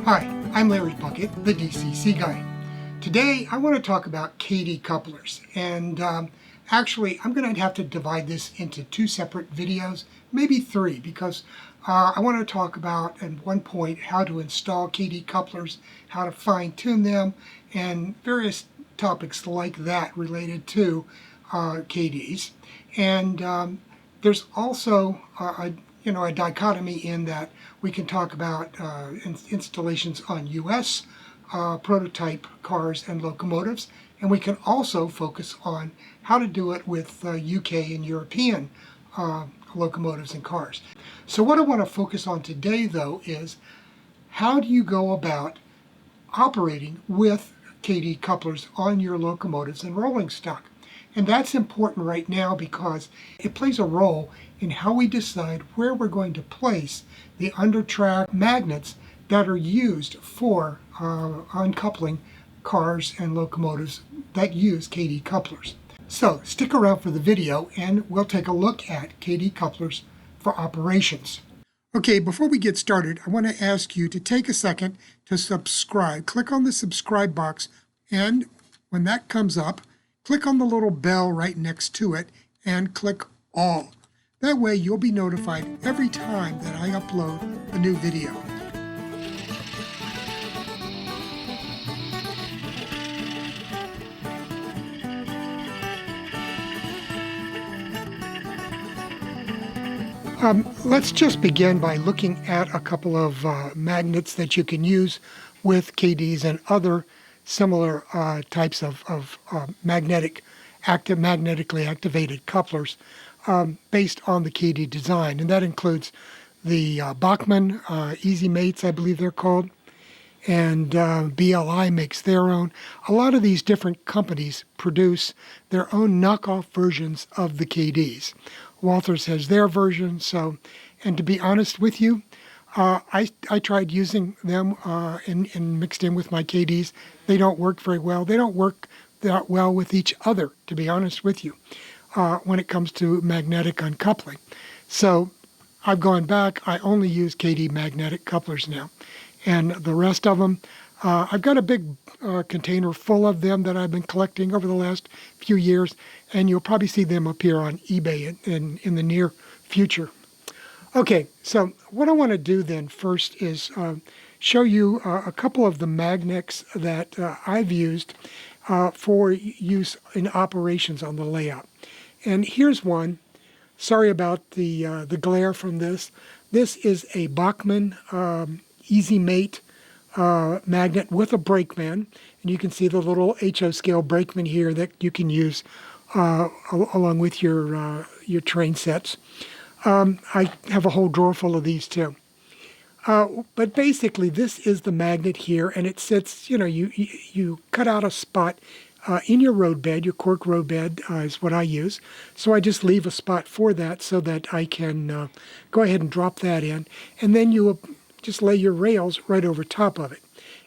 Hi, I'm Larry Puckett, the DCC guy. Today I want to talk about Kadee couplers, and actually I'm going to have to divide this into two separate videos, maybe three, because I want to talk about at one point how to install Kadee couplers, how to fine-tune them, and various topics like that related to Kadees. And there's also a dichotomy in that we can talk about installations on U.S. Prototype cars and locomotives, and we can also focus on how to do it with UK and European locomotives and cars. So what I want to focus on today, though, is how do you go about operating with Kadee couplers on your locomotives and rolling stock. And that's important right now because it plays a role in how we decide where we're going to place the Undertrack magnets that are used for uncoupling cars and locomotives that use Kadee couplers. So stick around for the video and we'll take a look at Kadee couplers for operations. Okay, before we get started, I want to ask you to take a second to subscribe. Click on the subscribe box, and when that comes up, click on the little bell right next to it and click all. That way you'll be notified every time that I upload a new video. Let's just begin by looking at a couple of magnets that you can use with Kadees and other similar types of magnetically activated couplers based on the Kadee design. And that includes the Bachmann Easy Mates, I believe they're called, and BLI makes their own. A lot of these different companies produce their own knockoff versions of the Kadees. Walthers has their version, and to be honest with you, I tried using them and mixed in with my Kadees. They don't work very well. They don't work that well with each other, to be honest with you, when it comes to magnetic uncoupling. So I've gone back. I only use Kadee magnetic couplers now. And the rest of them, I've got a big container full of them that I've been collecting over the last few years, and you'll probably see them appear on eBay in the near future. Okay, so what I want to do then first is show you a couple of the magnets that I've used for use in operations on the layout. And here's one. Sorry about the glare from this. This is a Bachmann Easy Mate magnet with a brakeman, and you can see the little HO scale brakeman here that you can use along with your train sets. I have a whole drawer full of these too. But basically, this is the magnet here, and it sits. You cut out a spot in your roadbed. Your cork roadbed is what I use. So I just leave a spot for that so that I can go ahead and drop that in, and then you just lay your rails right over top of it.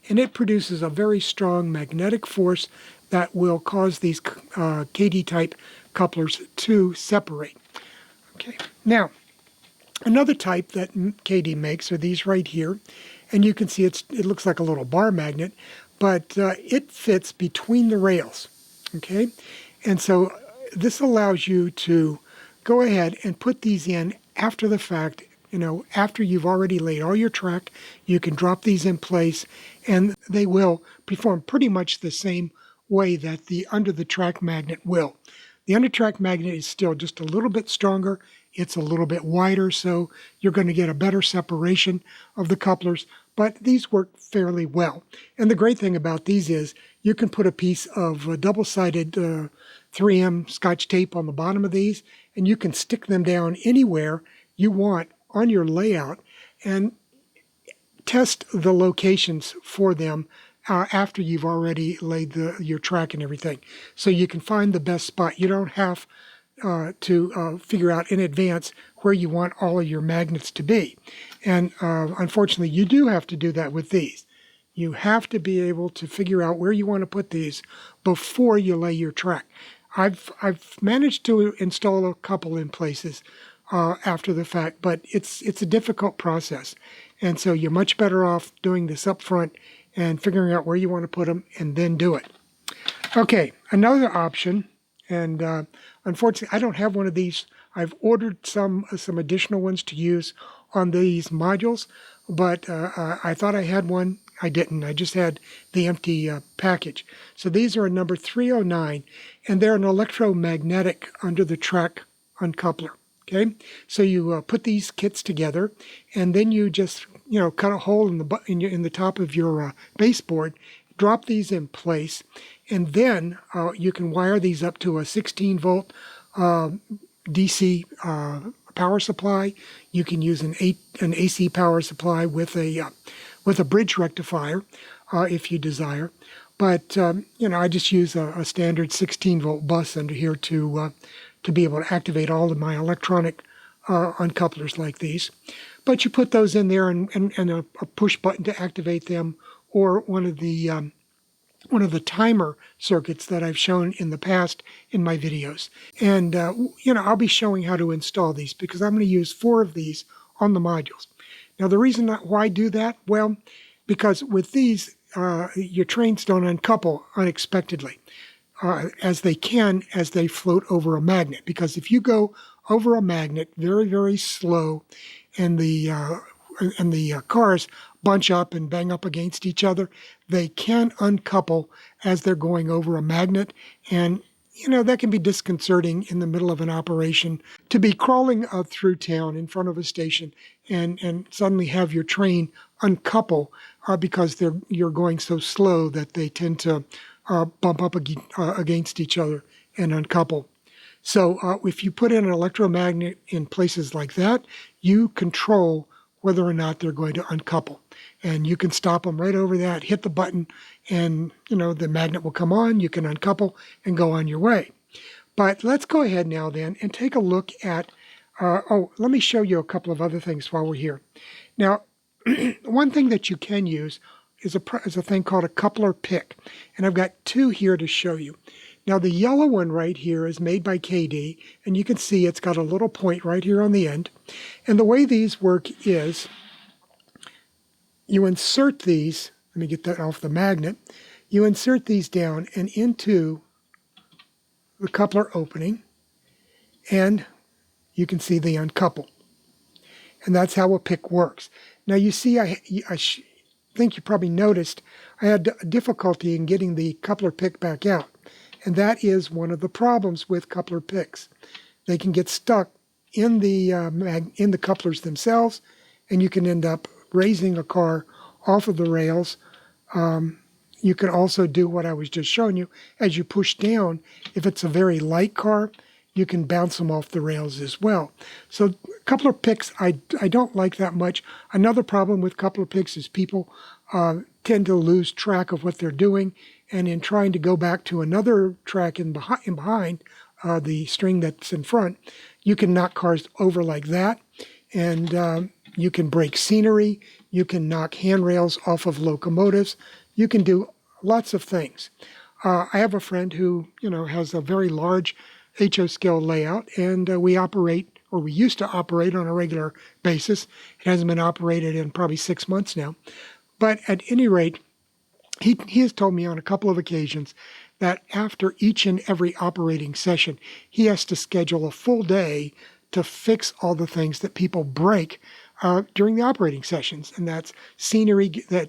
And it produces a very strong magnetic force that will cause these Kadee type couplers to separate. Okay. Now, another type that Kadee makes are these right here. And you can see it looks like a little bar magnet, but it fits between the rails. Okay. And so this allows you to go ahead and put these in after the fact. After you've already laid all your track, you can drop these in place, and they will perform pretty much the same way that the under the track magnet will. The under track magnet is still just a little bit stronger. It's a little bit wider, so you're going to get a better separation of the couplers, but these work fairly well. And the great thing about these is you can put a piece of double-sided 3M Scotch tape on the bottom of these, and you can stick them down anywhere you want on your layout and test the locations for them after you've already laid your track and everything. So you can find the best spot. You don't have to figure out in advance where you want all of your magnets to be. And unfortunately, you do have to do that with these. You have to be able to figure out where you want to put these before you lay your track. I've managed to install a couple in places after the fact, but it's a difficult process. And so you're much better off doing this up front and figuring out where you want to put them and then do it. Okay, another option, and unfortunately I don't have one of these. I've ordered some additional ones to use on these modules, but I thought I had one. I didn't. I just had the empty package. So these are a number 309, and they're an electromagnetic under-the-track uncoupler. Okay, so you put these kits together, and then you just cut a hole in the top of your baseboard, drop these in place, and then you can wire these up to a 16-volt DC power supply. You can use an AC power supply with a bridge rectifier if you desire. But I just use a standard 16-volt bus under here to be able to activate all of my electronic uncouplers like these. But you put those in there and a push button to activate them, or one of the timer circuits that I've shown in the past in my videos. And I'll be showing how to install these because I'm going to use 4 of these on the modules. Now the reason why I do that, well, because with these your trains don't uncouple unexpectedly. As they float over a magnet. Because if you go over a magnet very, very slow, and the cars bunch up and bang up against each other, they can uncouple as they're going over a magnet, and that can be disconcerting in the middle of an operation to be crawling up through town in front of a station and suddenly have your train uncouple because you're going so slow that they tend to bump up against each other and uncouple. So if you put in an electromagnet in places like that, you control whether or not they're going to uncouple. And you can stop them right over that, hit the button, and the magnet will come on, you can uncouple and go on your way. But let's go ahead now then and take a look at, let me show you a couple of other things while we're here. Now, one thing that you can use is a thing called a coupler pick. And I've got 2 here to show you. Now the yellow one right here is made by Kadee, and you can see it's got a little point right here on the end. And the way these work is you insert these, let me get that off the magnet, you insert these down and into the coupler opening, and you can see they uncouple. And that's how a pick works. Now you see, I think you probably noticed I had difficulty in getting the coupler pick back out. And that is one of the problems with coupler picks. They can get stuck in the couplers themselves, and you can end up raising a car off of the rails. You can also do what I was just showing you. As you push down, if it's a very light car, you can bounce them off the rails as well. So coupler picks I don't like that much. Another problem with coupler picks is people tend to lose track of what they're doing, and in trying to go back to another track in behind the string that's in front, you can knock cars over like that, and you can break scenery, you can knock handrails off of locomotives, you can do lots of things. I have a friend who has a very large HO scale layout, and we used to operate on a regular basis. It hasn't been operated in probably 6 months now. But at any rate, he has told me on a couple of occasions that after each and every operating session, he has to schedule a full day to fix all the things that people break during the operating sessions. And that's scenery,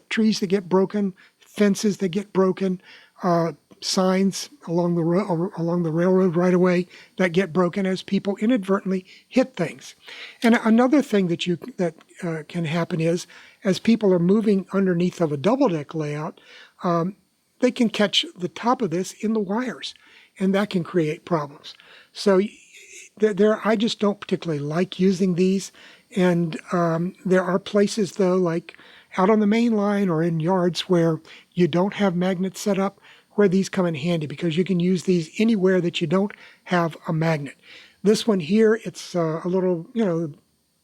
trees that get broken, fences that get broken, signs along the railroad right away that get broken as people inadvertently hit things. And another thing that can happen is, as people are moving underneath of a double-deck layout, they can catch the top of this in the wires, and that can create problems. So I just don't particularly like using these. And there are places, though, like out on the main line or in yards where you don't have magnets set up, where these come in handy, because you can use these anywhere that you don't have a magnet. This one here, it's a little,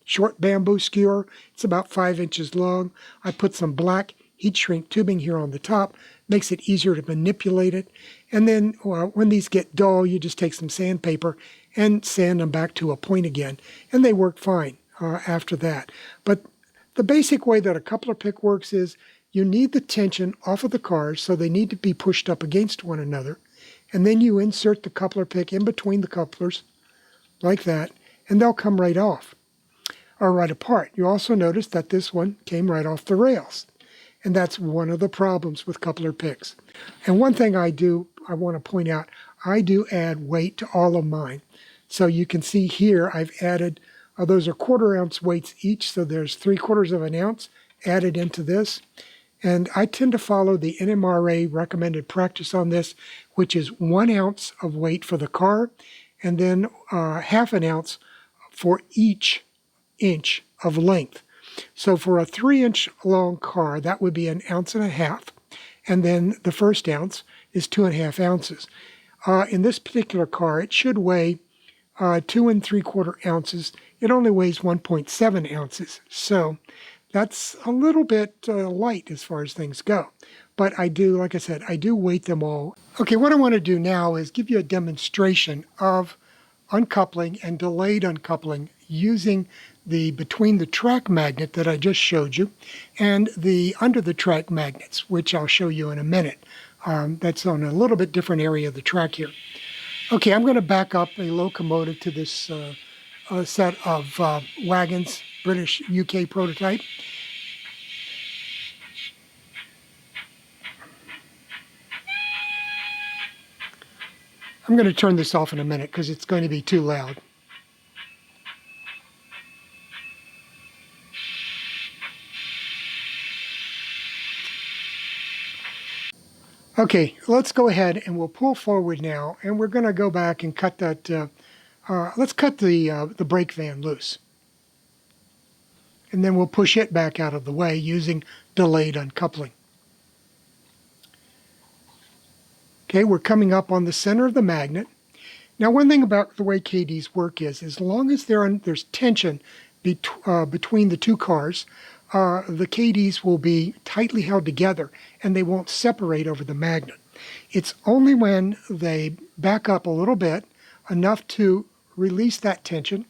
short bamboo skewer. It's about 5 inches long. I put some black heat shrink tubing here on the top, makes it easier to manipulate it. And then when these get dull, you just take some sandpaper and sand them back to a point again, and they work fine after that. But the basic way that a coupler pick works is you need the tension off of the cars, so they need to be pushed up against one another, and then you insert the coupler pick in between the couplers like that, and they'll come right off, or right apart. You also notice that this one came right off the rails, and that's one of the problems with coupler picks. And one thing I want to point out, I do add weight to all of mine. So you can see here I've added, those are 1/4 ounce weights each, so there's 3/4 of an ounce added into this. And I tend to follow the NMRA recommended practice on this, which is 1 ounce of weight for the car, and then 1/2 ounce for each inch of length. So for a 3-inch long car, that would be 1.5 ounces, and then the first ounce is 2.5 ounces. In this particular car, it should weigh 2 3/4 ounces. It only weighs 1.7 ounces, so that's a little bit light as far as things go. But I do, like I said, I do weight them all. Okay, what I want to do now is give you a demonstration of uncoupling and delayed uncoupling using the between the track magnet that I just showed you and the under the track magnets, which I'll show you in a minute. That's on a little bit different area of the track here. Okay, I'm going to back up a locomotive to this set of wagons, British UK prototype. I'm going to turn this off in a minute because it's going to be too loud. Okay, let's go ahead and we'll pull forward now, and we're going to go back and cut that, let's cut the brake van loose. And then we'll push it back out of the way using delayed uncoupling. Okay, we're coming up on the center of the magnet. Now, one thing about the way Kadees work is, as long as there's tension between the two cars, the Kadees will be tightly held together and they won't separate over the magnet. It's only when they back up a little bit, enough to release that tension,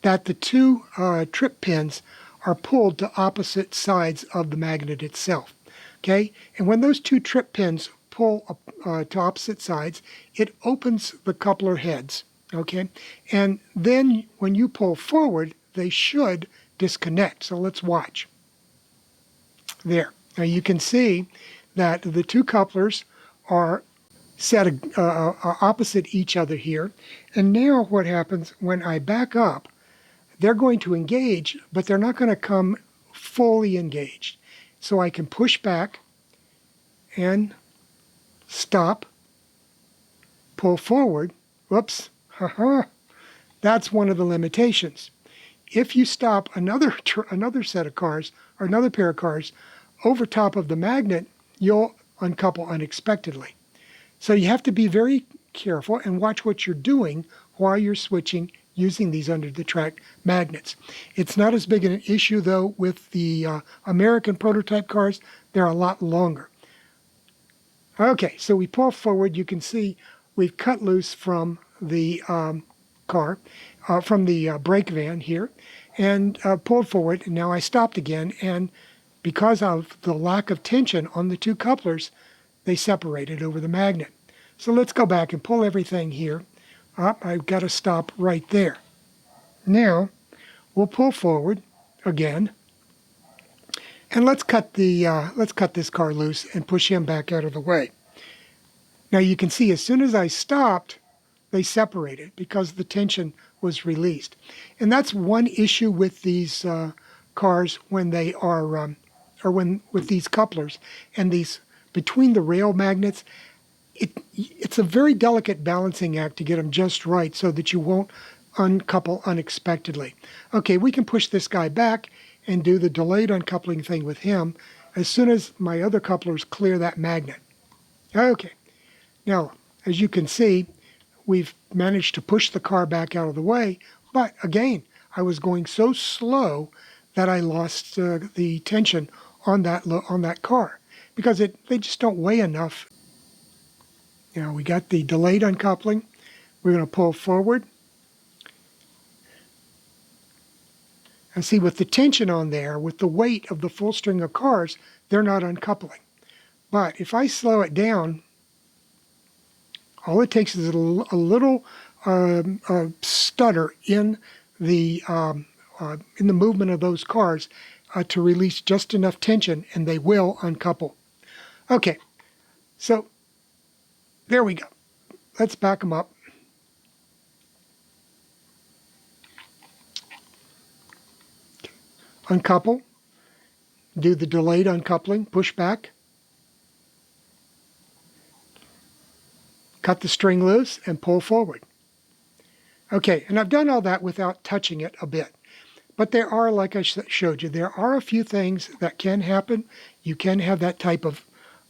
that the two trip pins are pulled to opposite sides of the magnet itself. Okay, and when those two trip pins pull to opposite sides, it opens the coupler heads. Okay, and then when you pull forward, they should disconnect. So let's watch. There. Now you can see that the two couplers are set opposite each other here. And now what happens when I back up, they're going to engage, but they're not going to come fully engaged. So I can push back and stop, pull forward. Whoops. That's one of the limitations. If you stop another set of cars or another pair of cars over top of the magnet, you'll uncouple unexpectedly. So you have to be very careful and watch what you're doing while you're switching using these under the track magnets. It's not as big an issue though with the American prototype cars. They're a lot longer. Okay, so we pull forward. You can see we've cut loose from the car, from the brake van here, and pulled forward. And now I stopped again, and because of the lack of tension on the two couplers, they separated over the magnet. So let's go back and pull everything here. I've got to stop right there. Now we'll pull forward again, and let's cut this car loose and push him back out of the way. Now you can see as soon as I stopped, they separated because the tension was released. And that's one issue with these cars when they are, with these couplers and these between the rail magnets. It's a very delicate balancing act to get them just right so that you won't uncouple unexpectedly. Okay, we can push this guy back and do the delayed uncoupling thing with him as soon as my other couplers clear that magnet. Okay, now as you can see, we've managed to push the car back out of the way, but again, I was going so slow that I lost the tension on that car because they just don't weigh enough. Now we got the delayed uncoupling. We're going to pull forward And see, with the tension on there, with the weight of the full string of cars, they're not uncoupling. But if I slow it down, all it takes is a little stutter in the movement of those cars to release just enough tension, and they will uncouple. Okay, so there we go. Let's back them up. Uncouple, do the delayed uncoupling, push back, cut the string loose, and pull forward. Okay, and I've done all that without touching it a bit. But there are, like I showed you, there are a few things that can happen. You can have that type of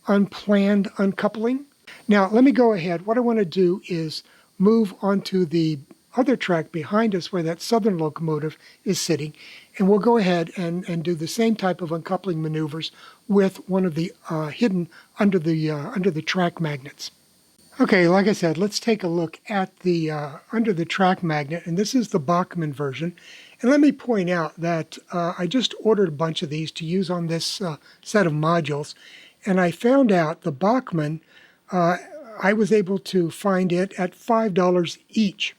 unplanned uncoupling. Now, let me go ahead. What I want to do is move onto the other track behind us where that southern locomotive is sitting, and we'll go ahead and do the same type of uncoupling maneuvers with one of the hidden under the track magnets. Okay, like I said, let's take a look at the under the track magnet, and this is the Bachmann version. And let me point out that I just ordered a bunch of these to use on this set of modules, and I found out the Bachmann, I was able to find it at $5 each.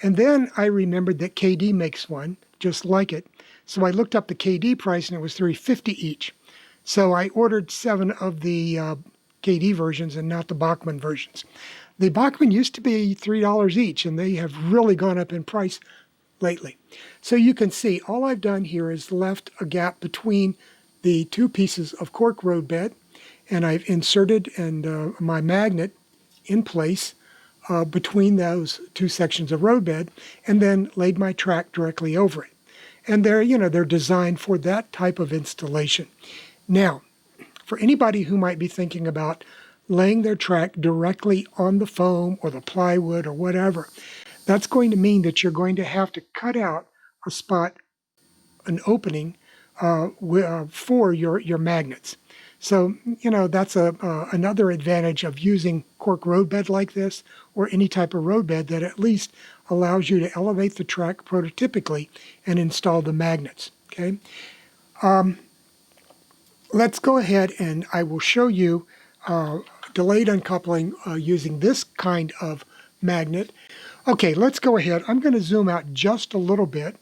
And then I remembered that Kadee makes one just like it. So I looked up the Kadee price, and it was $3.50 each. So I ordered 7 of the Kadee versions and not the Bachmann versions. The Bachmann used to be $3 each, and they have really gone up in price lately. So you can see all I've done here is left a gap between the 2 pieces of cork roadbed, and I've inserted my magnet in place between those 2 sections of roadbed, and then laid my track directly over it. And they're designed for that type of installation. Now, for anybody who might be thinking about laying their track directly on the foam or the plywood or whatever, that's going to mean that you're going to have to cut out a spot, an opening for your magnets. So, that's another advantage of using cork roadbed like this, or any type of roadbed that at least allows you to elevate the track prototypically and install the magnets. Okay. Let's go ahead and I will show you delayed uncoupling using this kind of magnet. Okay, let's go ahead. I'm going to zoom out just a little bit.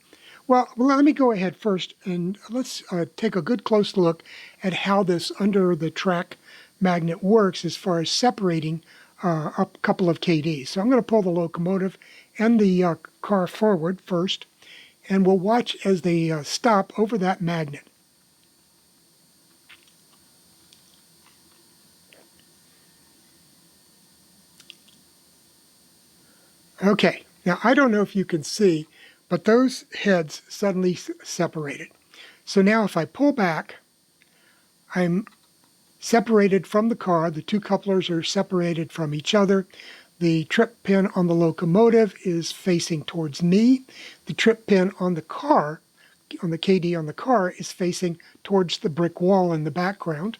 Well, let me go ahead first, and let's take a good close look at how this under the track magnet works as far as separating a couple of Kadees. So I'm going to pull the locomotive and the car forward first, and we'll watch as they stop over that magnet. Okay, now I don't know if you can see, but those heads suddenly separated. So now if I pull back, I'm separated from the car. The 2 couplers are separated from each other. The trip pin on the locomotive is facing towards me. The trip pin on the car, on the Kadee on the car, is facing towards the brick wall in the background.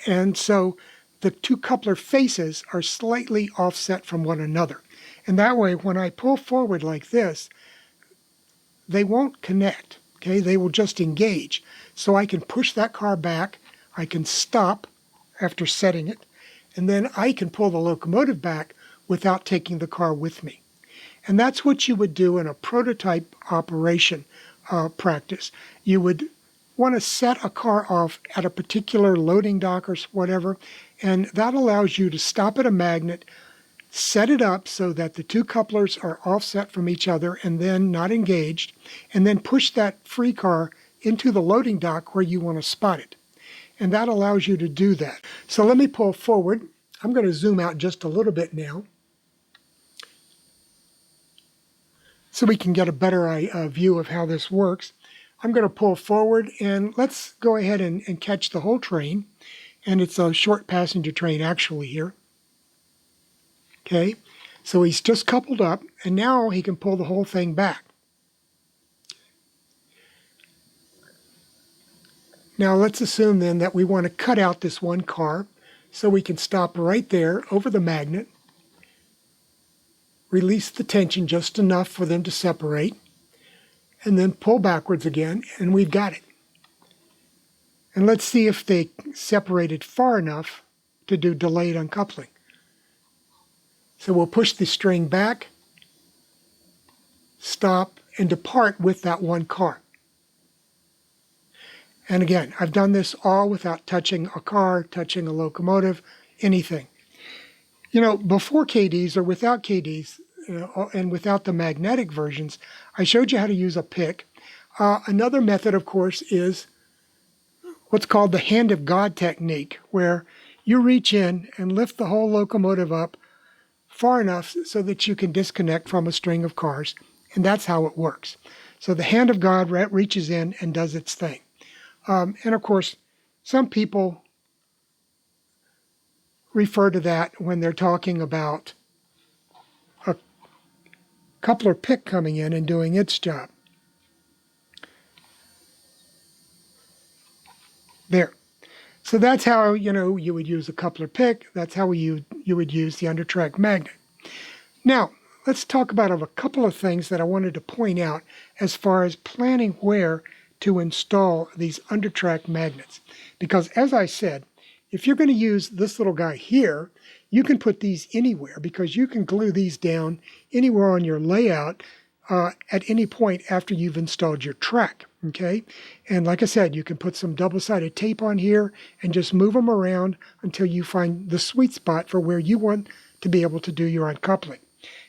And so the 2 coupler faces are slightly offset from one another. And that way, when I pull forward like this, they won't connect, okay? They will just engage. So I can push that car back, I can stop after setting it, and then I can pull the locomotive back without taking the car with me. And that's what you would do in a prototype operation practice. You would want to set a car off at a particular loading dock or whatever, and that allows you to stop at a magnet, set it up so that the 2 couplers are offset from each other and then not engaged, and then push that free car into the loading dock where you want to spot it. And that allows you to do that. So let me pull forward. I'm going to zoom out just a little bit now so we can get a better view of how this works. I'm going to pull forward, and let's go ahead and catch the whole train. And it's a short passenger train actually here. Okay, so he's just coupled up, and now he can pull the whole thing back. Now let's assume then that we want to cut out this one car, so we can stop right there over the magnet, release the tension just enough for them to separate, and then pull backwards again, and we've got it. And let's see if they separated far enough to do delayed uncoupling. So we'll push the string back, stop, and depart with that one car. And again, I've done this all without touching a car, touching a locomotive, anything. You know, before Kadees or without Kadees, and without the magnetic versions, I showed you how to use a pick. Another method, of course, is what's called the hand of God technique, where you reach in and lift the whole locomotive up far enough so that you can disconnect from a string of cars, and that's how it works. So the hand of God reaches in and does its thing. And of course, some people refer to that when they're talking about a coupler pick coming in and doing its job. There. So that's how, you would use a coupler pick. That's how you would use the Undertrack magnet. Now, let's talk about a couple of things that I wanted to point out as far as planning where to install these Undertrack magnets. Because as I said, if you're going to use this little guy here, you can put these anywhere because you can glue these down anywhere on your layout at any point after you've installed your track, okay? And like I said, you can put some double-sided tape on here and just move them around until you find the sweet spot for where you want to be able to do your uncoupling.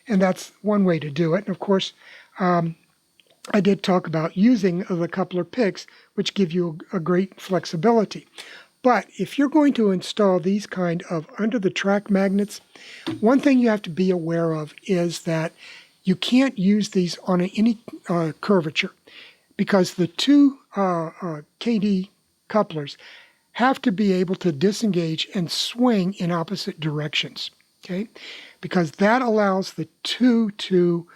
And that's one way to do it. And of course, I did talk about using the coupler picks, which give you a great flexibility. But if you're going to install these kind of under-the-track magnets, one thing you have to be aware of is that you can't use these on any curvature because the two Kadee couplers have to be able to disengage and swing in opposite directions, okay? Because that allows the two to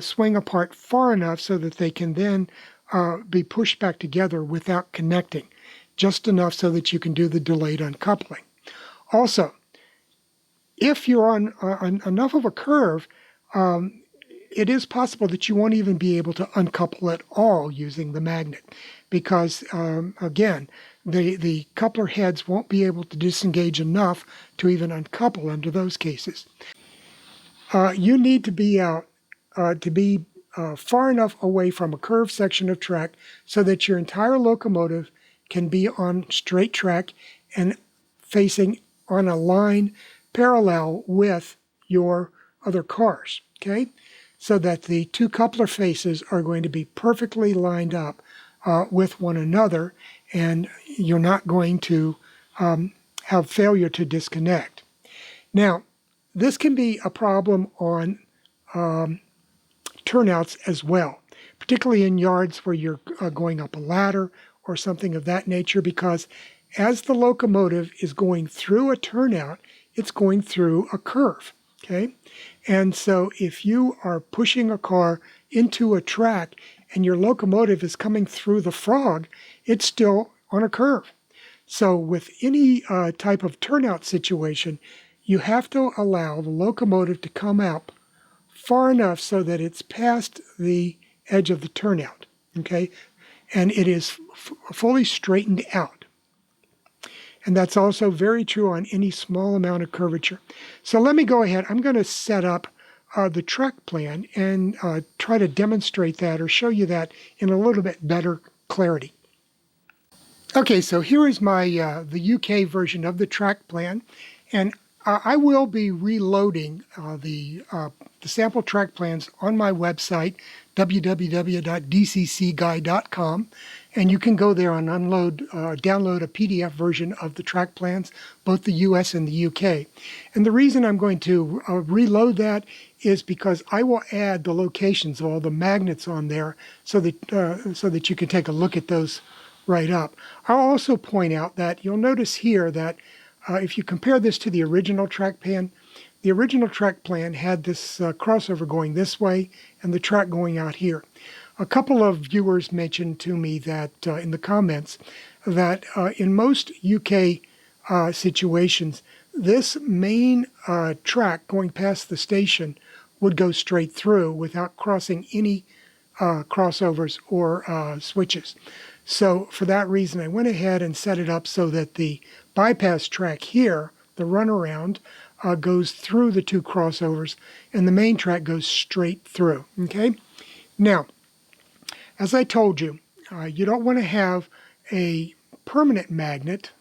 swing apart far enough so that they can then be pushed back together without connecting, just enough so that you can do the delayed uncoupling. Also, if you're on enough of a curve, it is possible that you won't even be able to uncouple at all using the magnet because, again, the coupler heads won't be able to disengage enough to even uncouple under those cases. You need to be far enough away from a curved section of track so that your entire locomotive can be on straight track and facing on a line parallel with your other cars, okay? So that the two coupler faces are going to be perfectly lined up with one another, and you're not going to have failure to disconnect. Now, this can be a problem on turnouts as well, particularly in yards where you're going up a ladder or something of that nature, because as the locomotive is going through a turnout, it's going through a curve, okay? And so if you are pushing a car into a track and your locomotive is coming through the frog, it's still on a curve. So with any type of turnout situation, you have to allow the locomotive to come up far enough so that it's past the edge of the turnout, okay? And it is fully straightened out. And that's also very true on any small amount of curvature. So let me go ahead. I'm going to set up the track plan and try to demonstrate that or show you that in a little bit better clarity. Okay, so here is my the UK version of the track plan, and I will be reloading the sample track plans on my website, www.dccguy.com, and you can go there and download a PDF version of the track plans, both the US and the UK. And the reason I'm going to reload that is because I will add the locations of all the magnets on there so that you can take a look at those right up. I'll also point out that you'll notice here that if you compare this to the original track plan, the original track plan had this crossover going this way and the track going out here. A couple of viewers mentioned to me that in the comments that in most UK situations, this main track going past the station would go straight through without crossing any crossovers or switches. So for that reason, I went ahead and set it up so that the bypass track here, the runaround, goes through the two crossovers, and the main track goes straight through. Okay. Now, as I told you, you don't want to have a permanent magnet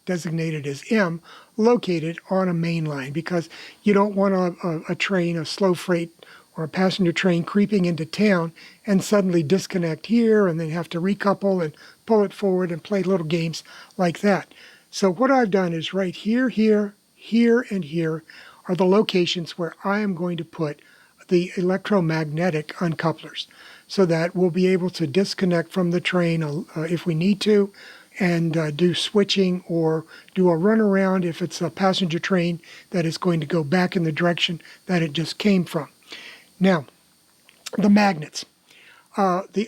designated as M located on a main line, because you don't want a train, a slow freight or a passenger train creeping into town and suddenly disconnect here and then have to recouple and pull it forward and play little games like that. So what I've done is right here, here, here, and here are the locations where I am going to put the electromagnetic uncouplers, so that we'll be able to disconnect from the train if we need to, and do switching or do a runaround if it's a passenger train that is going to go back in the direction that it just came from. Now, the magnets. All the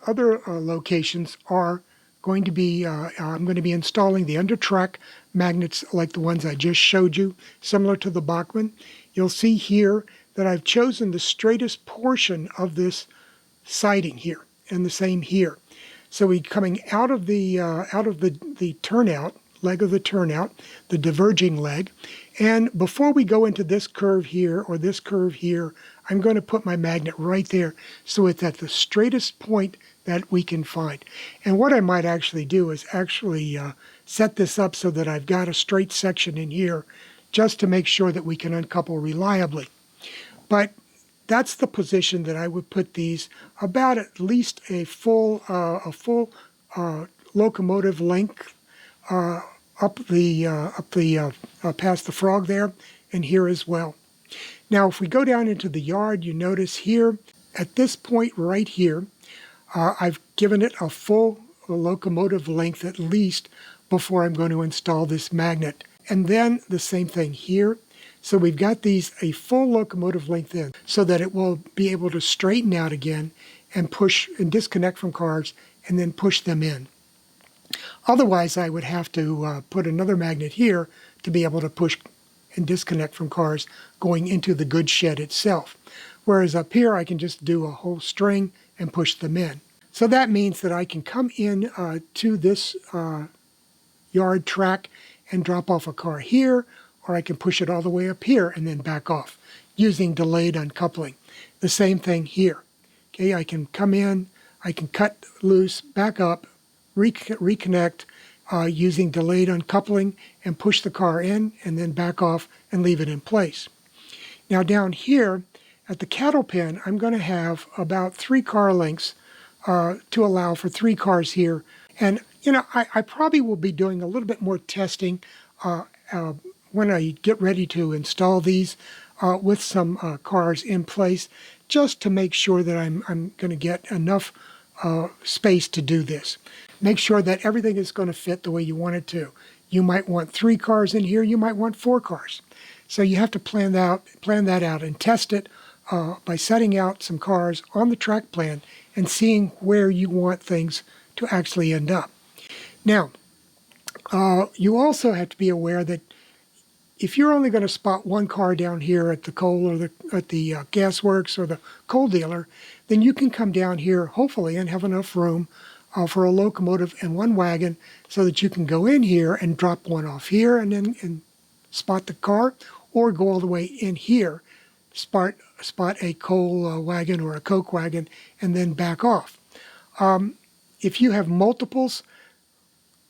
other locations are going to be, I'm going to be installing the Undertrack magnets like the ones I just showed you, similar to the Bachmann. You'll see here that I've chosen the straightest portion of this siding here, and the same here. So we're coming out of the turnout, leg of the turnout, the diverging leg. And before we go into this curve here or this curve here, I'm going to put my magnet right there so it's at the straightest point that we can find. And what I might actually do is actually set this up so that I've got a straight section in here just to make sure that we can uncouple reliably. But that's the position that I would put these, about at least a full locomotive length up past the frog there, and here as well. Now, if we go down into the yard, you notice here at this point right here, I've given it a full locomotive length at least before I'm going to install this magnet, and then the same thing here. So we've got these a full locomotive length in, so that it will be able to straighten out again and push and disconnect from cars and then push them in. Otherwise, I would have to put another magnet here to be able to push and disconnect from cars going into the goods shed itself. Whereas up here, I can just do a whole string and push them in. So that means that I can come in to this yard track and drop off a car here, or I can push it all the way up here and then back off using delayed uncoupling. The same thing here. Okay, I can come in, I can cut loose, back up, reconnect using delayed uncoupling and push the car in and then back off and leave it in place. Now down here at the cattle pen, I'm going to have about 3 car lengths to allow for 3 cars here. And you know, I probably will be doing a little bit more testing when I get ready to install these with some cars in place, just to make sure that I'm going to get enough space to do this. Make sure that everything is going to fit the way you want it to. You might want 3 cars in here, you might want 4 cars. So you have to plan that out and test it by setting out some cars on the track plan and seeing where you want things to actually end up. Now, you also have to be aware that if you're only going to spot 1 car down here at the coal or at the gas works or the coal dealer, then you can come down here, hopefully, and have enough room for a locomotive and 1 wagon so that you can go in here and drop 1 off here and spot the car, or go all the way in here, spot a coal wagon or a coke wagon, and then back off. If you have multiples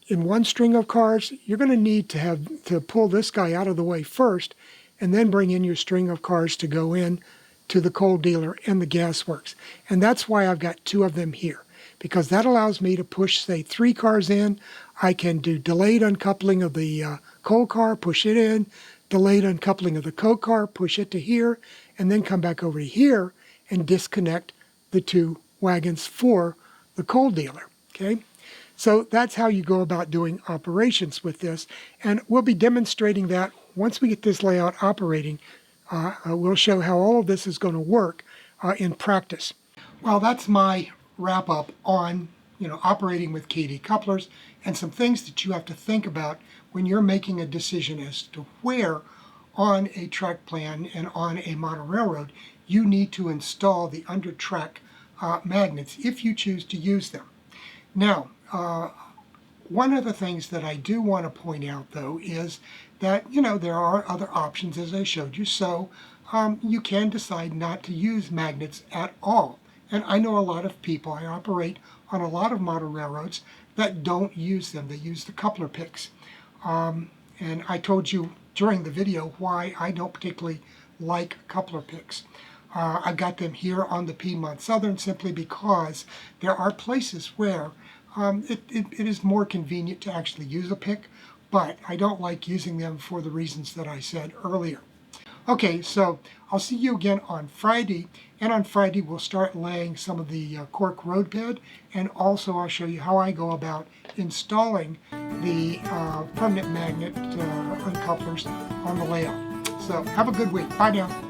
in 1 string of cars, you're going to need to pull this guy out of the way first, and then bring in your string of cars to go in to the coal dealer and the gas works. And that's why I've got 2 of them here, because that allows me to push, say, 3 cars in. I can do delayed uncoupling of the coal car, push it in, delayed uncoupling of the coke car, push it to here, and then come back over to here and disconnect the 2 wagons for the coal dealer. Okay? So that's how you go about doing operations with this. And we'll be demonstrating that once we get this layout operating. We'll show how all of this is going to work in practice. Well, that's my wrap up on operating with Kadee couplers, and some things that you have to think about when you're making a decision as to where on a track plan and on a model railroad you need to install the Undertrack magnets if you choose to use them. Now, one of the things that I do want to point out, though, is that, there are other options, as I showed you. So you can decide not to use magnets at all. And I know a lot of people, I operate on a lot of model railroads that don't use them. They use the coupler picks. And I told you during the video why I don't particularly like coupler picks. I've got them here on the Piedmont Southern simply because there are places where it is more convenient to actually use a pick, but I don't like using them for the reasons that I said earlier. Okay, so I'll see you again on Friday, and on Friday we'll start laying some of the cork road bed, and also I'll show you how I go about installing the permanent magnet uncouplers on the layout. So have a good week. Bye now.